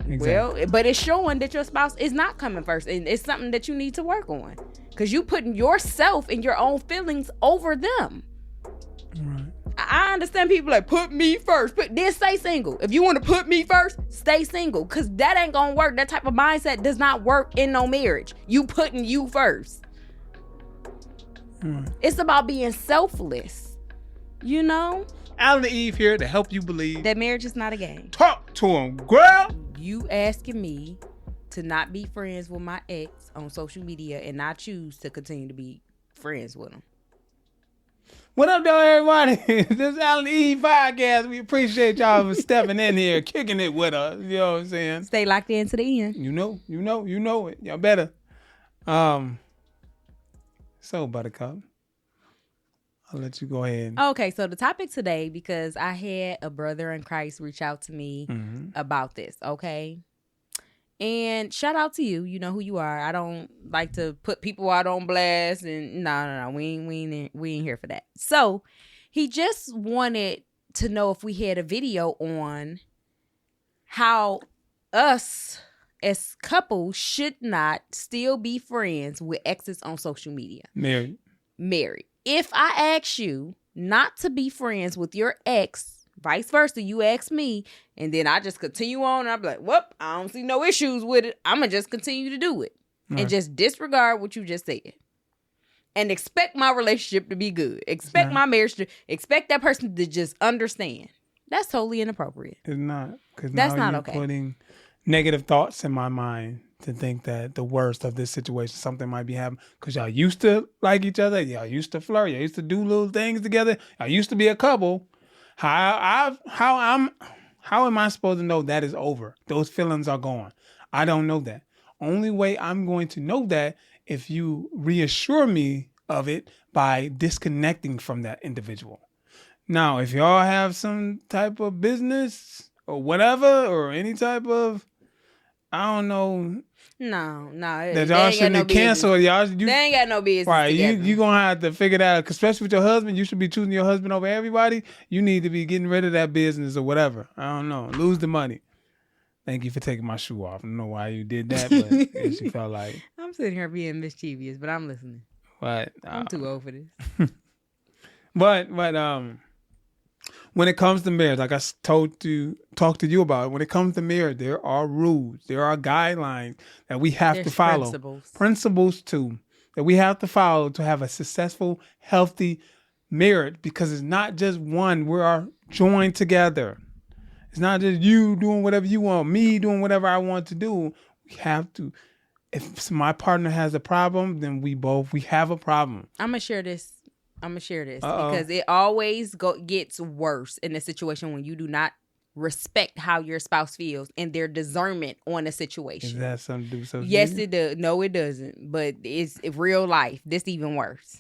Exactly. Well, but it's showing that your spouse is not coming first, and it's something that you need to work on, because you putting yourself and your own feelings over them. Right. I understand people like, put me first, then stay single. If you want to put me first, stay single, because that ain't gonna work. That type of mindset does not work in no marriage. You putting you first. It's about being selfless, you know. Allen&Eve here to help you believe that marriage is not a game. Talk to him, girl. You asking me to not be friends with my ex on social media, and I choose to continue to be friends with him. What up, though, everybody? This is Allen&Eve podcast. We appreciate y'all for stepping in here, kicking it with us. You know what I'm saying? Stay locked in to the end. You know it. Y'all better. So, Buttercup, I'll let you go ahead. Okay, so the topic today, because I had a brother in Christ reach out to me about this, okay? And shout out to you. You know who you are. I don't like to put people out on blast, and no. We ain't here for that. So he just wanted to know if we had a video on how us as couples should not still be friends with exes on social media. Married. If I ask you not to be friends with your ex, vice versa, you ask me, and then I just continue on, and I'm like, well, I don't see no issues with it. I'm going to just continue to do it. And just disregard what you just said. And expect my relationship to be good. Expect my marriage to, expect that person to just understand. That's totally inappropriate. It's not. Because that's now not you're okay. Putting negative thoughts in my mind to think that the worst of this situation, something might be happening. Because y'all used to like each other. Y'all used to flirt. Y'all used to do little things together. Y'all used to be a couple. How am I supposed to know that is over? Those feelings are gone. I don't know that. Only way I'm going to know that if you reassure me of it by disconnecting from that individual. Now, if y'all have some type of business or whatever, or any type of, I don't know. No. That y'all shouldn't cancel. They ain't got no business. Right, together. you gonna have to figure that out. Especially with your husband, you should be choosing your husband over everybody. You need to be getting rid of that business or whatever. I don't know. Lose the money. Thank you for taking my shoe off. I don't know why you did that, but I guess you felt like. I'm sitting here being mischievous, but I'm listening. But I'm too old for this. But when it comes to marriage, like I talked to you about, when it comes to marriage, there are rules, there are guidelines that we have to follow. Principles too, that we have to follow to have a successful, healthy marriage, because it's not just one. We are joined together. It's not just you doing whatever you want, me doing whatever I want to do. We have to. If my partner has a problem, then we have a problem. I'm going to share this because it always gets worse in a situation when you do not respect how your spouse feels and their discernment on a situation. Is that something to do with social Yes, media? it does. No, it doesn't. But it's real life. This even worse.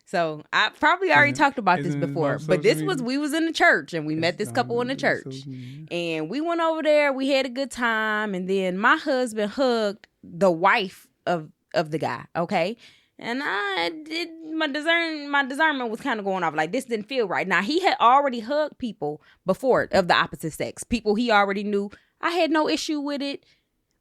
So I probably already talked about this before, but we was in the church, and we met this couple in the church, and we went over there. We had a good time, and then my husband hugged the wife of the guy. Okay. And my discernment was kind of going off. Like, this didn't feel right. Now, he had already hugged people before of the opposite sex. People he already knew. I had no issue with it.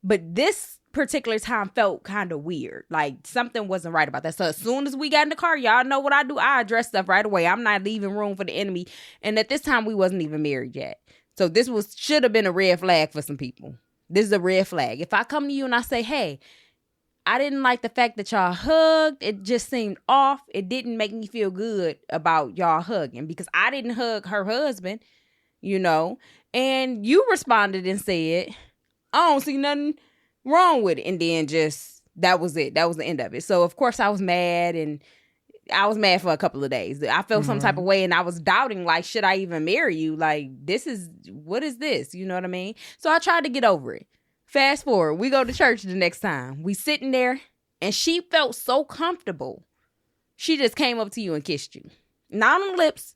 But this particular time felt kind of weird. Like, something wasn't right about that. So as soon as we got in the car, y'all know what I do. I address stuff right away. I'm not leaving room for the enemy. And at this time, we wasn't even married yet. So this should have been a red flag for some people. This is a red flag. If I come to you and I say, hey, I didn't like the fact that y'all hugged. It just seemed off. It didn't make me feel good about y'all hugging, because I didn't hug her husband, and you responded and said, I don't see nothing wrong with it. And then that was it. That was the end of it. So, of course, I was mad, and I was mad for a couple of days. I felt some type of way, and I was doubting, like, should I even marry you? Like, what is this? You know what I mean? So I tried to get over it. Fast forward, we go to church the next time. We sitting there, and she felt so comfortable. She just came up to you and kissed you. Not on the lips.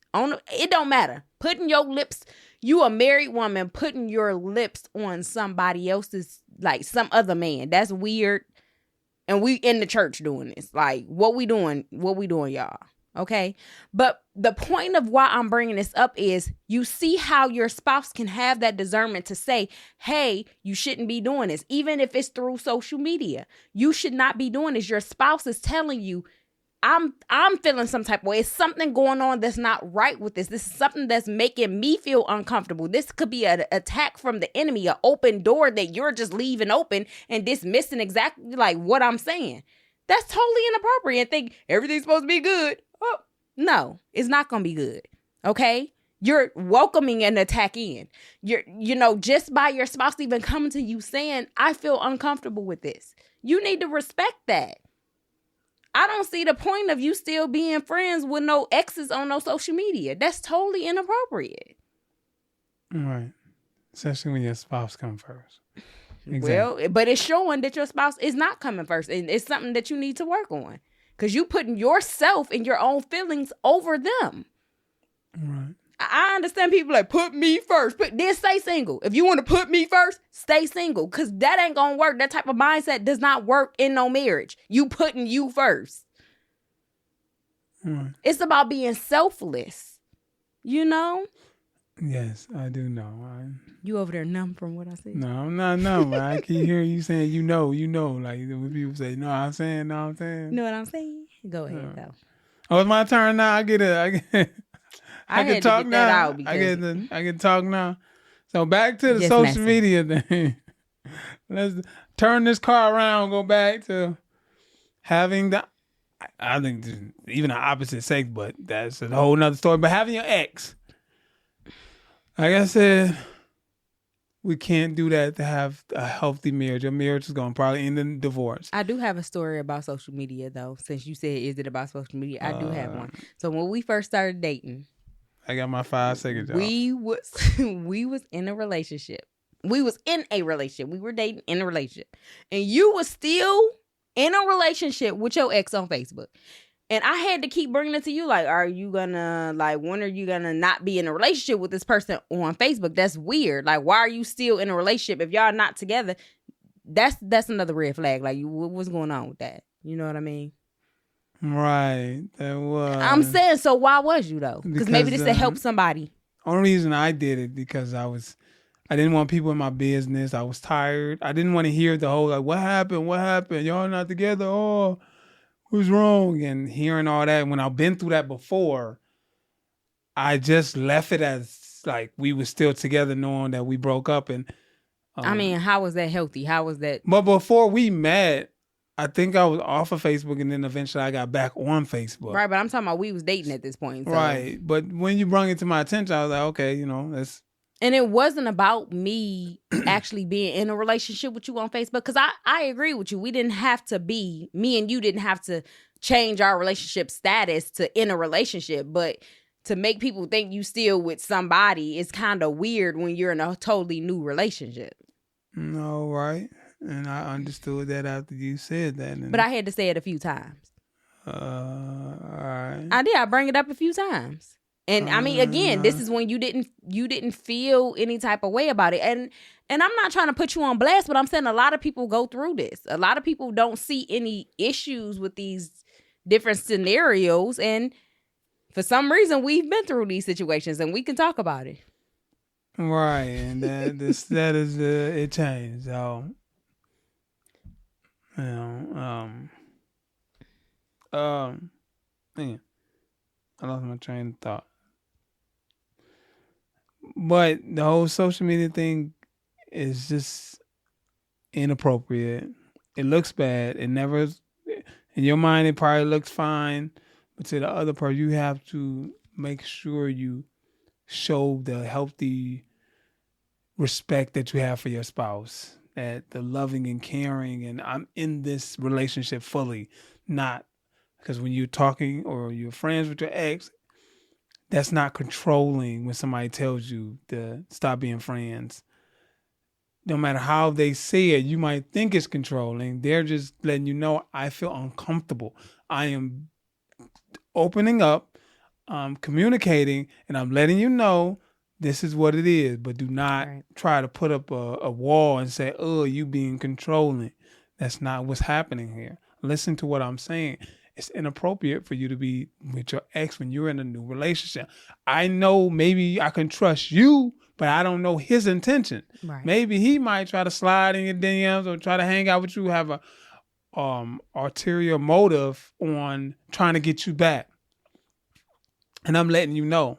It don't matter. Putting your lips, you a married woman, putting your lips on somebody else's, like some other man. That's weird. And we in the church doing this. Like, what we doing, y'all? Okay. But the point of why I'm bringing this up is you see how your spouse can have that discernment to say, hey, you shouldn't be doing this. Even if it's through social media, you should not be doing this. Your spouse is telling you, I'm feeling some type of way. It's something going on that's not right with this. This is something that's making me feel uncomfortable. This could be an attack from the enemy, an open door that you're just leaving open and dismissing exactly like what I'm saying. That's totally inappropriate and think everything's supposed to be good. Oh, no, it's not going to be good. Okay? You're welcoming an attack in. Just by your spouse even coming to you saying, I feel uncomfortable with this. You need to respect that. I don't see the point of you still being friends with no exes on no social media. That's totally inappropriate. Right. Especially when your spouse comes first. Exactly. Well, but it's showing that your spouse is not coming first. And it's something that you need to work on. Because you putting yourself and your own feelings over them. Right. I understand people like, put me first. Then stay single. If you want to put me first, stay single. Because that ain't going to work. That type of mindset does not work in no marriage. You putting you first. Right. It's about being selfless. You know? Yes, I do know. You over there numb from what I said? No, I'm not numb. I keep hearing you saying, you know. Like when people say, no, I'm saying. You know what I'm saying? Go ahead, though. Oh, it's my turn now. I can talk now. I can talk now. So back to the social media thing. Let's turn this car around. Go back to having I think even the opposite sex, but that's a whole nother story. But having your ex, like I said, we can't do that to have a healthy marriage. Your marriage is going to probably end in divorce. I do have a story about social media, though. Since you said, is it about social media? I do have one. So when we first started dating, I got my 5 seconds. We was in a relationship. We was in a relationship. We were dating in a relationship. And you was still in a relationship with your ex on Facebook. And I had to keep bringing it to you. Like, when are you gonna not be in a relationship with this person on Facebook? That's weird. Like, why are you still in a relationship if y'all not together? That's another red flag. Like, what's going on with that? You know what I mean? Right. That was. I'm saying, so why was you though? Because maybe this will help somebody. Only reason I did it because I didn't want people in my business. I was tired. I didn't want to hear the whole like, what happened? Y'all not together? Oh, what's wrong? And hearing all that. When I've been through that before, I just left it as like we were still together, knowing that we broke up. And I mean, how was that healthy? How was that? But before we met, I think I was off of Facebook, and then eventually I got back on Facebook. Right, but I'm talking about we was dating at this point. So. Right, but when you brought it to my attention, I was like, okay, that's. And it wasn't about me actually being in a relationship with you on Facebook, because I agree with you. Me and you didn't have to change our relationship status to in a relationship, but to make people think you still with somebody is kind of weird when you're in a totally new relationship. No, right. And I understood that after you said that. But I had to say it a few times. All right. I did. I bring it up a few times. And I mean, again, this is when you didn't feel any type of way about it. And I'm not trying to put you on blast, but I'm saying a lot of people go through this. A lot of people don't see any issues with these different scenarios. And for some reason, we've been through these situations and we can talk about it. Right. And that is it changed. So. Man, I lost my train of thought. But the whole social media thing is just inappropriate. It looks bad. It never, in your mind, it probably looks fine. But to the other person, you have to make sure you show the healthy respect that you have for your spouse. That the loving and caring, and I'm in this relationship fully, not because when you're talking or you're friends with your ex, that's not controlling when somebody tells you to stop being friends. No matter how they say it, you might think it's controlling. They're just letting you know, I feel uncomfortable. I am opening up, communicating, and I'm letting you know this is what it is, but do not try to put up a wall and say, oh, you being controlling. That's not what's happening here. Listen to what I'm saying. it's inappropriate for you to be with your ex when you're in a new relationship. I know maybe I can trust you, but I don't know his intention. Right. Maybe he might try to slide in your DMs or try to hang out with you, have a ulterior motive on trying to get you back. And I'm letting you know,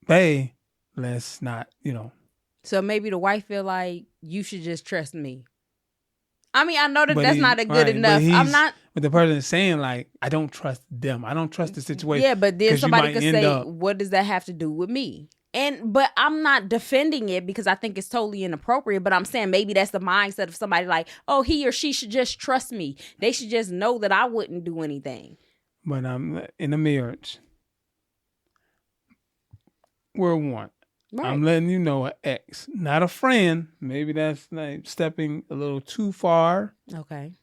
babe, let's not, So maybe the wife feel like you should just trust me. I mean, I know that's not a good enough. I'm not. But the person is saying like, I don't trust them. I don't trust the situation. Yeah, but then somebody could say, what does that have to do with me? But I'm not defending it because I think it's totally inappropriate. But I'm saying maybe that's the mindset of somebody like, oh, he or she should just trust me. They should just know that I wouldn't do anything. But I'm in a marriage. We're one. Right. I'm letting you know an ex, not a friend. Maybe that's like stepping a little too far. Okay.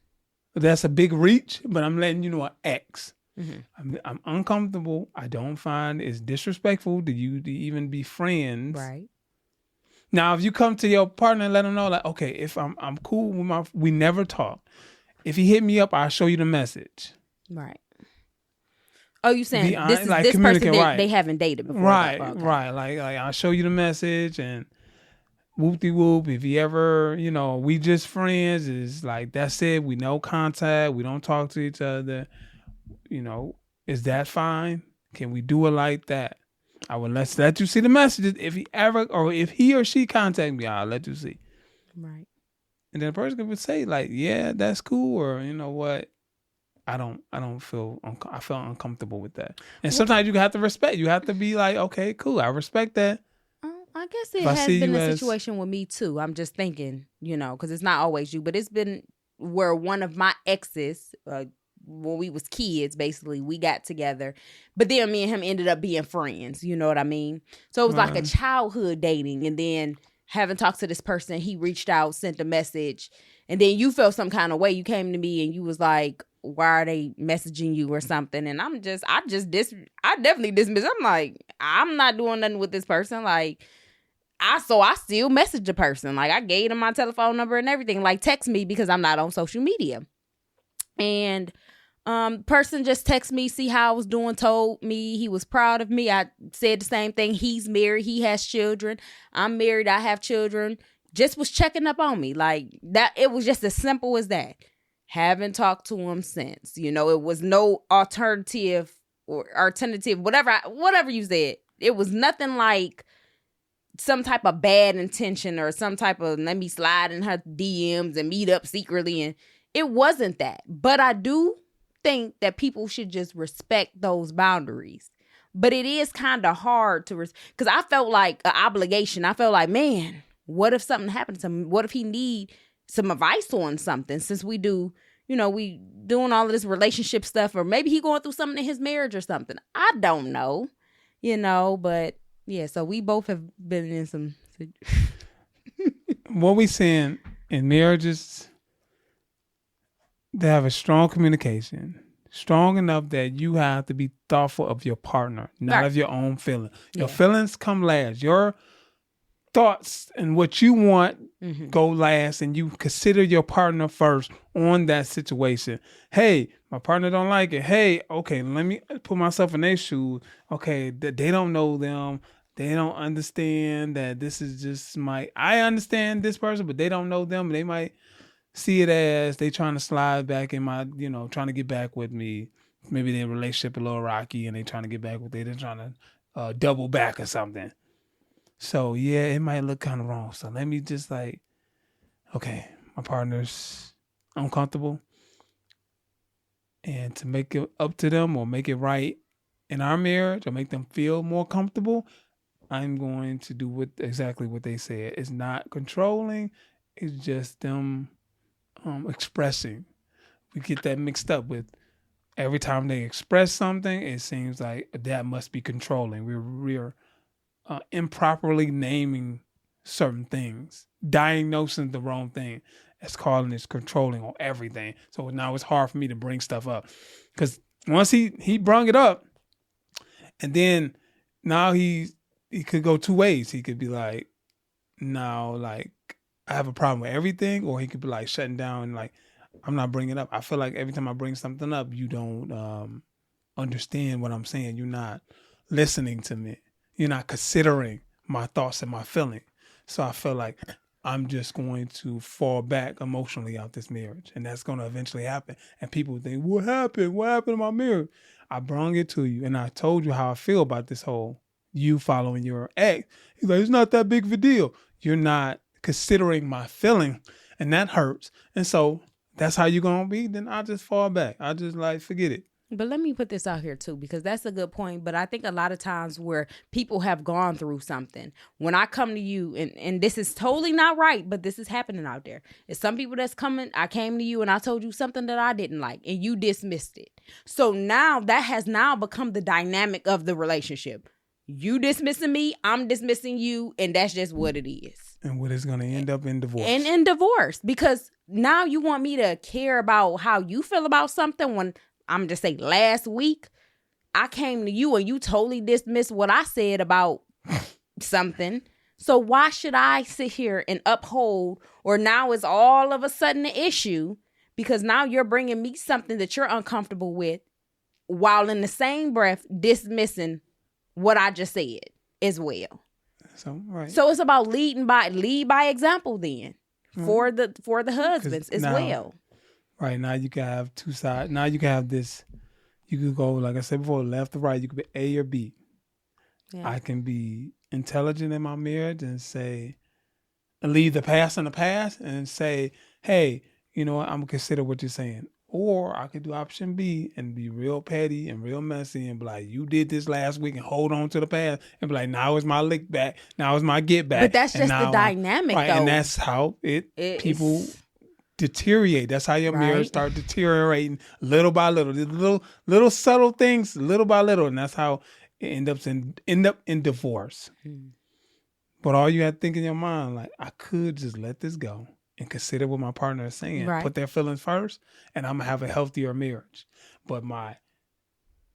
That's a big reach, but I'm letting you know an ex. Mm-hmm. I'm uncomfortable. I don't find it's disrespectful to you to even be friends. Right. Now, if you come to your partner and let them know, like, okay, if I'm cool with we never talk. If he hit me up, I'll show you the message. Right. Oh, you saying this is like this person that they haven't dated before? Right, okay. Right. Like I'll show you the message and whoop-de-whoop. If you ever, we just friends, is like, that's it. We no contact. We don't talk to each other. Is that fine? Can we do it like that? I will let you see the messages. If he or she contact me, I'll let you see. Right. And then the person would say like, yeah, that's cool. Or you know what? I feel uncomfortable with that. And sometimes you have to respect. You have to be like, okay, cool. I respect that. I guess it has been a situation with me too. I'm just thinking, because it's not always you, but it's been where one of my exes, when we was kids, basically, we got together. But then me and him ended up being friends. You know what I mean? So it was like a childhood dating. And then having talked to this person, he reached out, sent a message. And then you felt some kind of way. You came to me and you was like, why are they messaging you or something? And I definitely dismissed. I'm like, I'm not doing nothing with this person. Like, I still messaged the person. Like, I gave them my telephone number and everything. Like, text me because I'm not on social media. And person just texted me, see how I was doing, told me he was proud of me. I said the same thing. He's married. He has children. I'm married. I have children. Just was checking up on me. Like, that. It was just as simple as that. Haven't talked to him since. It was no alternative, whatever you said. It was nothing like some type of bad intention or some type of let me slide in her DMs and meet up secretly. And it wasn't that. But I do think that people should just respect those boundaries. But it is kind of hard to because I felt like an obligation. I felt like, man, what if something happened to him? What if he need some advice on something, since we do, we doing all of this relationship stuff, or maybe he going through something in his marriage or something. I don't know, but yeah, so we both have been in some. What we saying in marriages, they have a strong communication, strong enough that you have to be thoughtful of your partner, not of your own feelings. Your feelings come last. Your thoughts and what you want go last, and you consider your partner first on that situation. Hey, my partner don't like it. Hey, okay, let me put myself in their shoes. Okay, they don't know them. They don't understand that this is just I understand this person, but they don't know them. They might see it as they trying to slide back in my, trying to get back with me. Maybe their relationship a little rocky and they trying to get back with me. They're trying to double back or something. So, yeah, it might look kind of wrong. So let me just okay, my partner's uncomfortable. And to make it up to them or make it right in our marriage or make them feel more comfortable, I'm going to do exactly what they said. It's not controlling. It's just them expressing. We get that mixed up with every time they express something, it seems like that must be controlling. We're improperly naming certain things, diagnosing the wrong thing, as calling it controlling on everything. So now it's hard for me to bring stuff up, because once he brung it up, and then now he could go two ways. He could be like, no, like I have a problem with everything, or he could be like shutting down and like I'm not bringing it up. I feel like every time I bring something up, you don't understand what I'm saying. You're not listening to me. You're not considering my thoughts and my feelings. So I feel like I'm just going to fall back emotionally out this marriage. And that's going to eventually happen. And people think, what happened? What happened to my marriage? I brought it to you. And I told you how I feel about this whole you following your ex. He's like, it's not that big of a deal. You're not considering my feeling. And that hurts. And so that's how you're going to be. Then I just fall back. I just like, forget it. But let me put this out here too, because that's a good point. But I think a lot of times where people have gone through something, when I come to you, and this is totally not right, but this is happening out there. It's some people that's coming, I came to you and I told you something that I didn't like and you dismissed it. So now that has now become the dynamic of the relationship. You dismissing me, I'm dismissing you, and that's just what it is. And what is going to end up in divorce. And in divorce, because now you want me to care about how you feel about something when I'm just say last week I came to you and you totally dismissed what I said about something. So why should I sit here and uphold, or now it's all of a sudden an issue because now you're bringing me something that you're uncomfortable with while in the same breath dismissing what I just said as well. So, right. So it's about lead by example then for the husbands as well. Right, now you can have two sides. Now you can have this. You could go, like I said before, left or right. You could be A or B. Yeah. I can be intelligent in my marriage and say, leave the past in the past and say, hey, you know what, I'm going to consider what you're saying. Or I could do option B and be real petty and real messy and be like, you did this last week and hold on to the past and be like, now is my lick back. Now is my get back. But that's just the dynamic, right, though. And that's how people deteriorate. That's how your marriage start deteriorating little by little. These little subtle things, little by little, and that's how it end up in divorce. But all you have to think in your mind, like, I could just let this go and consider what my partner is saying. Put their feelings first, and I'm gonna have a healthier marriage. But my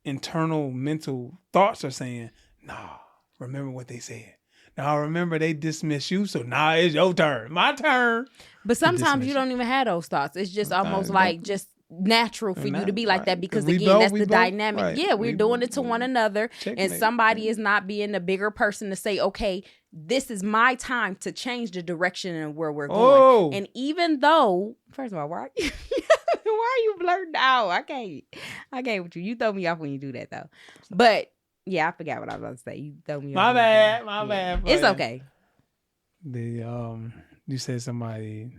internal mental thoughts are saying, nah, remember what they said. Now remember they dismiss you, so now it's your turn. My turn. But sometimes you don't even have those thoughts. It's just almost like just natural for you to be like that because again, that's the dynamic. Right. Yeah, we're doing it to one another. And somebody is not being the bigger person to say, okay, this is my time to change the direction and where we're going. And even though, first of all, why are you blurting out? I can't with you. You throw me off when you do that though. But yeah, I forgot what I was about to say. You throw me off. My bad. It's okay. You said somebody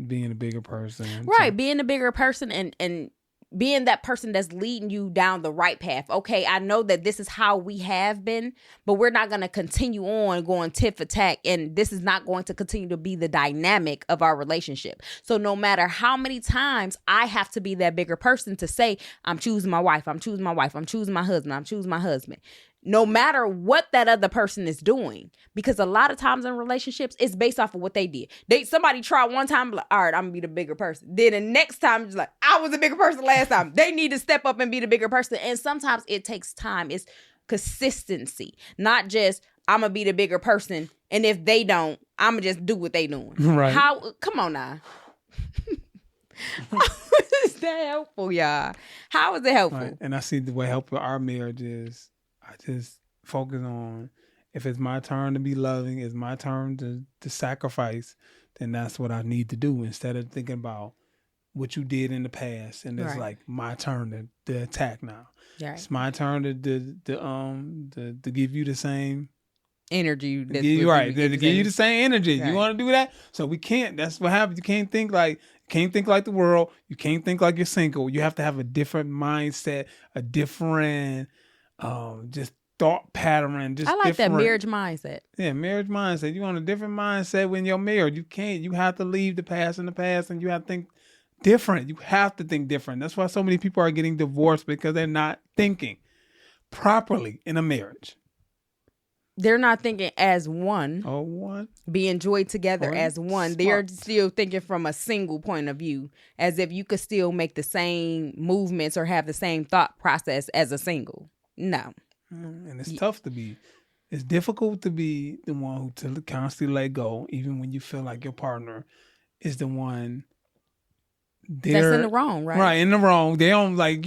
being a bigger person. Right, being a bigger person and being that person that's leading you down the right path. Okay, I know that this is how we have been, but we're not going to continue on going tit for tat, and this is not going to continue to be the dynamic of our relationship. So no matter how many times I have to be that bigger person to say, I'm choosing my wife, I'm choosing my wife, I'm choosing my husband, I'm choosing my husband. No matter what that other person is doing, because a lot of times in relationships, it's based off of what they did. Somebody tried one time, like, all right, I'm gonna be the bigger person. Then the next time, it's like, I was the bigger person last time. They need to step up and be the bigger person. And sometimes it takes time. It's consistency, not just I'm gonna be the bigger person, and if they don't, I'm gonna just do what they doing. Right? Come on now. How is that helpful, y'all? How is it helpful? Right. And I see the way helpful our marriage is. I just focus on if it's my turn to be loving, it's my turn to sacrifice, then that's what I need to do instead of thinking about what you did in the past. And it's like my turn to attack now. Right. It's my turn to give you the same energy. To give you the same energy. Right. You want to do that? So we can't. That's what happens. You can't think like the world. You can't think like you're single. You have to have a different mindset, a different just thought pattern. Just I like that marriage mindset. Yeah, marriage mindset. You want a different mindset when you're married. You can't. You have to leave the past in the past, and you have to think different. You have to think different. That's why so many people are getting divorced because they're not thinking properly in a marriage. They're not thinking as one. Oh, one. Being joined together as one. They're still thinking from a single point of view, as if you could still make the same movements or have the same thought process as a single. No. And it's tough to be. It's difficult to be the one who to constantly let go, even when you feel like your partner is the one That's in the wrong, right? Right, in the wrong. They on like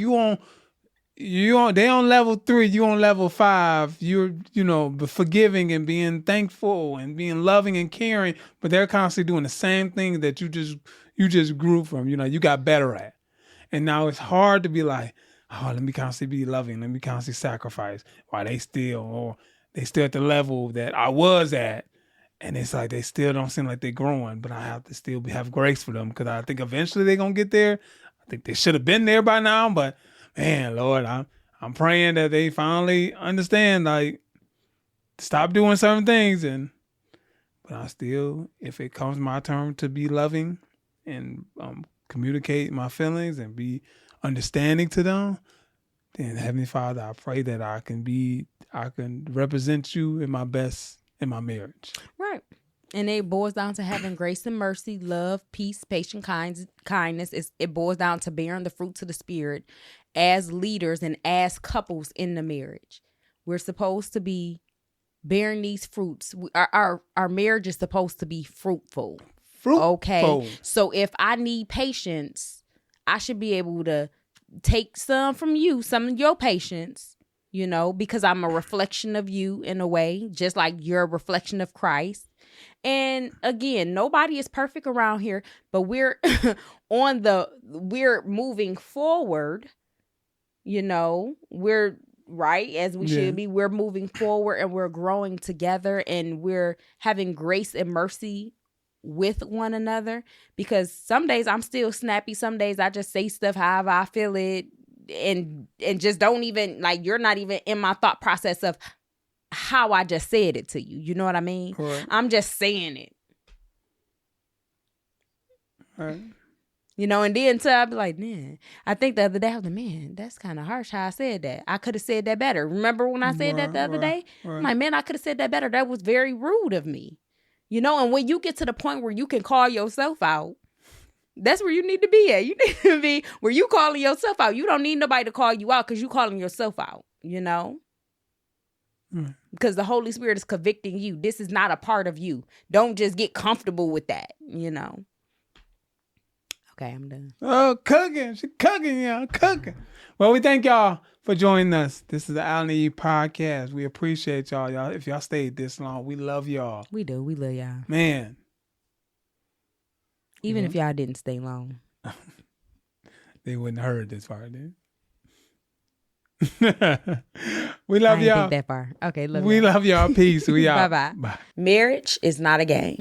they on level 3, you on level 5. You're forgiving and being thankful and being loving and caring, but they're constantly doing the same thing that you just grew from. You got better at, and now it's hard to be like, oh, let me constantly be loving, let me constantly sacrifice, while they still at the level that I was at, and it's like they still don't seem like they're growing. But I have to still have grace for them because I think eventually they're gonna get there. I think they should have been there by now, but. Man, Lord, I'm praying that they finally understand, like, stop doing certain things. But I still, if it comes my turn to be loving and communicate my feelings and be understanding to them, then Heavenly Father, I pray that I can represent you in my best in my marriage. Right. And it boils down to having grace and mercy, love, peace, patience, kindness. It boils down to bearing the fruits of the Spirit as leaders and as couples in the marriage. We're supposed to be bearing these fruits. Our marriage is supposed to be fruitful. Okay. So if I need patience, I should be able to take some from you, some of your patience, because I'm a reflection of you in a way, just like you're a reflection of Christ. And again, nobody is perfect around here, but we're we're moving forward. We're right as we should be. We're moving forward and we're growing together and we're having grace and mercy with one another, because some days I'm still snappy. Some days I just say stuff however I feel it and just don't even, like, you're not even in my thought process of how I just said it to you. You know what I mean? Right. I'm just saying it. Right. And then so I'd be like, man, I think the other day I was like, man, that's kind of harsh how I said that. I could have said that better. Remember when I said that the other day? Right. I'm like, man, I could have said that better. That was very rude of me. And when you get to the point where you can call yourself out, that's where you need to be at. You need to be where you calling yourself out. You don't need nobody to call you out because you calling yourself out, Because the Holy Spirit is convicting you. This is not a part of you. Don't just get comfortable with that, Okay, I'm done. Oh, cooking. She cooking, y'all. Cooking. Well, we thank y'all for joining us. This is the Allen&Eve podcast. We appreciate y'all. If y'all stayed this long, we love y'all. We do. We love y'all. Man. Even if y'all didn't stay long. They wouldn't have heard this part, then. We love y'all. I didn't think that far. Okay, love y'all. We love y'all. Peace. We out. Bye-bye. Bye. Marriage is not a game.